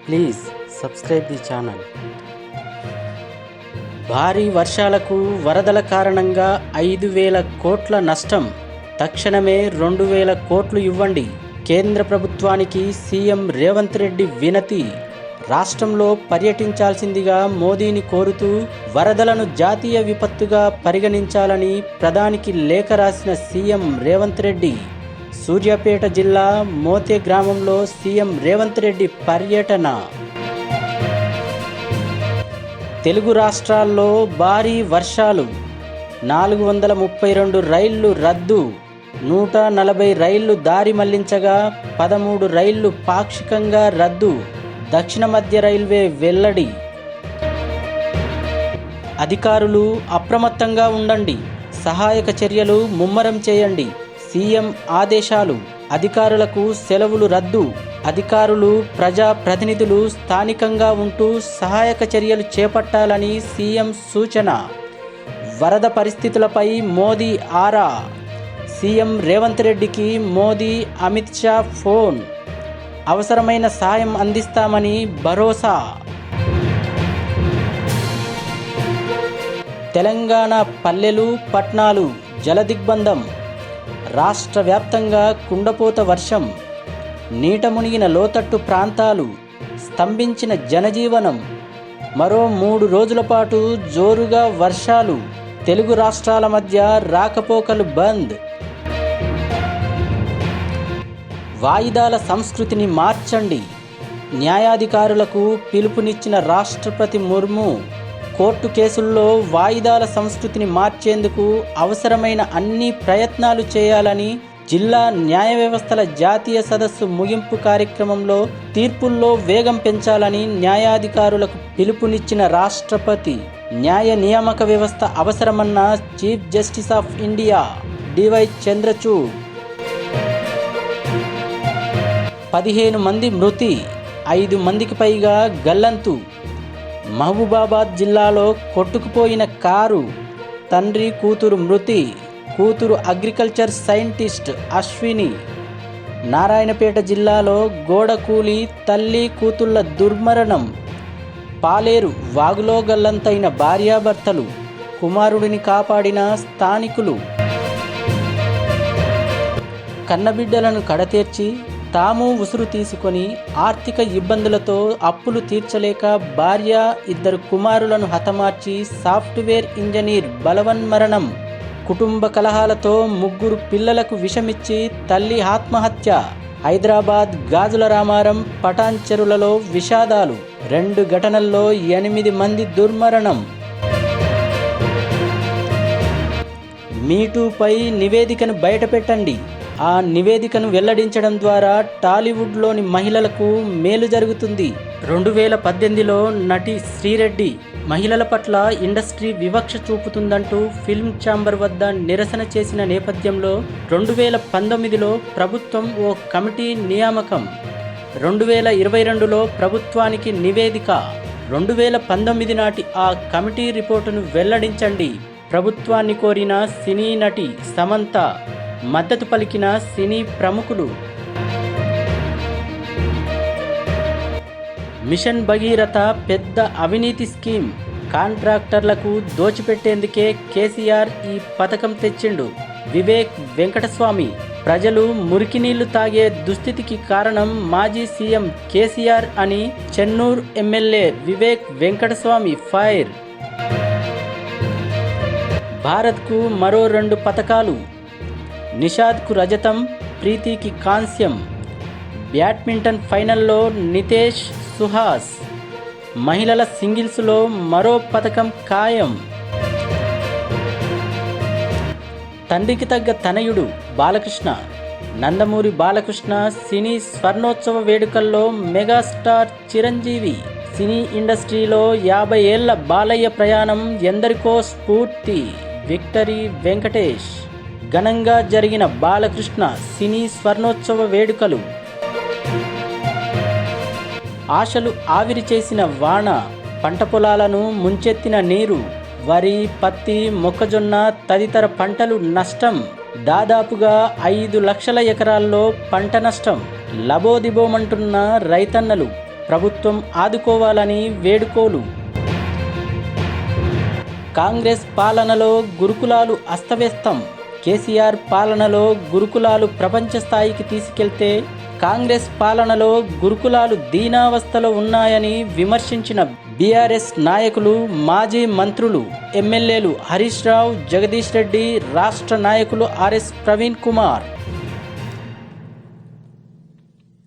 Please subscribe the channel. భారీ వర్షాలకు వరదల కారణంగా 5,000 కోట్ల నష్టం. తక్షణమే 2,000 కోట్లు ఇవ్వండి. కేంద్ర ప్రభుత్వానికి సీఎం రేవంత్ రెడ్డి వినతి. రాష్ట్రంలో పర్యటించాల్సిందిగా మోదీని కోరుతూ వరదలను జాతీయ విపత్తుగా పరిగణించాలని ప్రధానికి లేఖ రాసిన సీఎం రేవంత్ రెడ్డి. సూర్యాపేట జిల్లా మోతే గ్రామంలో సీఎం రేవంత్ రెడ్డి పర్యటన. తెలుగు రాష్ట్రాల్లో భారీ వర్షాలు. 432 రైళ్లు రద్దు. 140 రైళ్లు దారి మళ్లించగా 13 రైళ్లు పాక్షికంగా రద్దు. దక్షిణ మధ్య రైల్వే వెల్లడి. అధికారులు అప్రమత్తంగా ఉండండి. సహాయక చర్యలు ముమ్మరం చేయండి. సీఎం ఆదేశాలు. అధికారులకు సెలవులు రద్దు. అధికారులు, ప్రజా ప్రతినిధులు స్థానికంగా ఉంటూ సహాయక చర్యలు చేపట్టాలని సీఎం సూచన. వరద పరిస్థితులపై మోదీ ఆరా. సీఎం రేవంత్ రెడ్డికి మోదీ, అమిత్ షా ఫోన్. అవసరమైన సాయం అందిస్తామని భరోసా. తెలంగాణ పల్లెలు, పట్నాలు జలదిగ్బంధం. రాష్ట్ర వ్యాప్తంగా కుండపోత వర్షం. నీట మునిగిన లోతట్టు ప్రాంతాలు. స్తంభించిన జనజీవనం. మరో 3 రోజుల పాటు జోరుగా వర్షాలు. తెలుగు రాష్ట్రాల మధ్య రాకపోకలు బంద్. వాయిదాల సంస్కృతిని మార్చండి. న్యాయాధికారులకు పిలుపునిచ్చిన రాష్ట్రపతి ముర్ము. కోర్టు కేసుల్లో వాయిదాల సంస్కృతిని మార్చేందుకు అవసరమైన అన్ని ప్రయత్నాలు చేయాలని జిల్లా న్యాయ వ్యవస్థల జాతీయ సదస్సు ముగింపు కార్యక్రమంలో తీర్పుల్లో వేగం పెంచాలని న్యాయాధికారులకు పిలుపునిచ్చిన రాష్ట్రపతి. న్యాయ నియామక వ్యవస్థ అవసరమన్న chief justice of India DY Chandrachud. 15 మంది మృతి, 5 మందికి పైగా గల్లంతు. మహబూబాబాద్ జిల్లాలో కొట్టుకుపోయిన కారు. తండ్రి కూతురు మృతి. కూతురు అగ్రికల్చర్ సైంటిస్ట్ అశ్విని. నారాయణపేట జిల్లాలో గోడకూలి తల్లి కూతుళ్ల దుర్మరణం. పాలేరు వాగులో గల్లంతైన భార్యాభర్తలు. కుమారుడిని కాపాడిన స్థానికులు. కన్నబిడ్డలను కడతీర్చి తాము ఉసురు తీసుకొని ఆర్థిక ఇబ్బందులతో అప్పులు తీర్చలేక భార్య, 2 కుమారులను హతమార్చి సాఫ్ట్వేర్ ఇంజనీర్ బలవన్మరణం. కుటుంబ కలహాలతో 3 పిల్లలకు విషమిచ్చి తల్లి ఆత్మహత్య. హైదరాబాద్ గాజుల రామారం, పటాన్ చెరువులలో విషాదాలు. 2 ఘటనల్లో 8 మంది దుర్మరణం. మీటూపై నివేదికను బయటపెట్టండి. ఆ నివేదికను వెల్లడించడం ద్వారా టాలీవుడ్లోని మహిళలకు మేలు జరుగుతుంది. 2018లో నటి శ్రీరెడ్డి మహిళల పట్ల ఇండస్ట్రీ వివక్ష చూపుతుందంటూ ఫిల్మ్ ఛాంబర్ వద్ద నిరసన చేసిన నేపథ్యంలో 2019లో ప్రభుత్వం ఓ కమిటీ నియామకం. 2022లో ప్రభుత్వానికి నివేదిక. 2019 నాటి ఆ కమిటీ రిపోర్టును వెల్లడించండి. ప్రభుత్వాన్ని కోరిన సినీ నటి సమంత. మద్దతు పలికిన సినీ ప్రముఖులు. మిషన్ భగీరథ పెద్ద అవినీతి స్కీమ్. కాంట్రాక్టర్లకు దోచిపెట్టేందుకే కేసీఆర్ ఈ పథకం తెచ్చిండు. వివేక్ వెంకటస్వామి. ప్రజలు మురికి నీళ్లు తాగే దుస్థితికి కారణం మాజీ సీఎం కేసీఆర్ అని చెన్నూరు ఎమ్మెల్యే వివేక్ వెంకటస్వామి ఫైర్. భారత్కు మరో 2 పతకాలు. నిషాద్కు రజతం, ప్రీతికి కాంస్యం. బ్యాడ్మింటన్ ఫైనల్లో నితేష్, సుహాస్. మహిళల సింగిల్స్లో మరో పతకం ఖాయం. తండ్రికి తగ్గ తనయుడు బాలకృష్ణ. నందమూరి బాలకృష్ణ సినీ స్వర్ణోత్సవ వేడుకల్లో మెగాస్టార్ చిరంజీవి. సినీ ఇండస్ట్రీలో 50 ఏళ్ల బాలయ్య ప్రయాణం ఎందరికో స్ఫూర్తి. విక్టరీ వెంకటేష్. ఘనంగా జరిగిన బాలకృష్ణ సినీ స్వర్ణోత్సవ వేడుకలు. ఆశలు ఆవిరి చేసిన వాన. పంట పొలాలను ముంచెత్తిన నీరు. వరి, పత్తి, మొక్కజొన్న తదితర పంటలు నష్టం. దాదాపుగా 5 లక్షల ఎకరాల్లో పంట నష్టం. లబోదిబోమంటున్న రైతన్నలు. ప్రభుత్వం ఆదుకోవాలని వేడుకోలు. కాంగ్రెస్ పాలనలో గురుకులాలు అస్తవ్యస్తం. కేసీఆర్ పాలనలో గురుకులాలు ప్రపంచ స్థాయికి తీసుకెళ్తే కాంగ్రెస్ పాలనలో గురుకులాలు దీనావస్థలో ఉన్నాయని విమర్శించిన బీఆర్ఎస్ నాయకులు, మాజీ మంత్రులు, ఎమ్మెల్యేలు హరీష్ రావు, జగదీష్ రెడ్డి, రాష్ట్ర నాయకులు ఆర్ఎస్ ప్రవీణ్ కుమార్.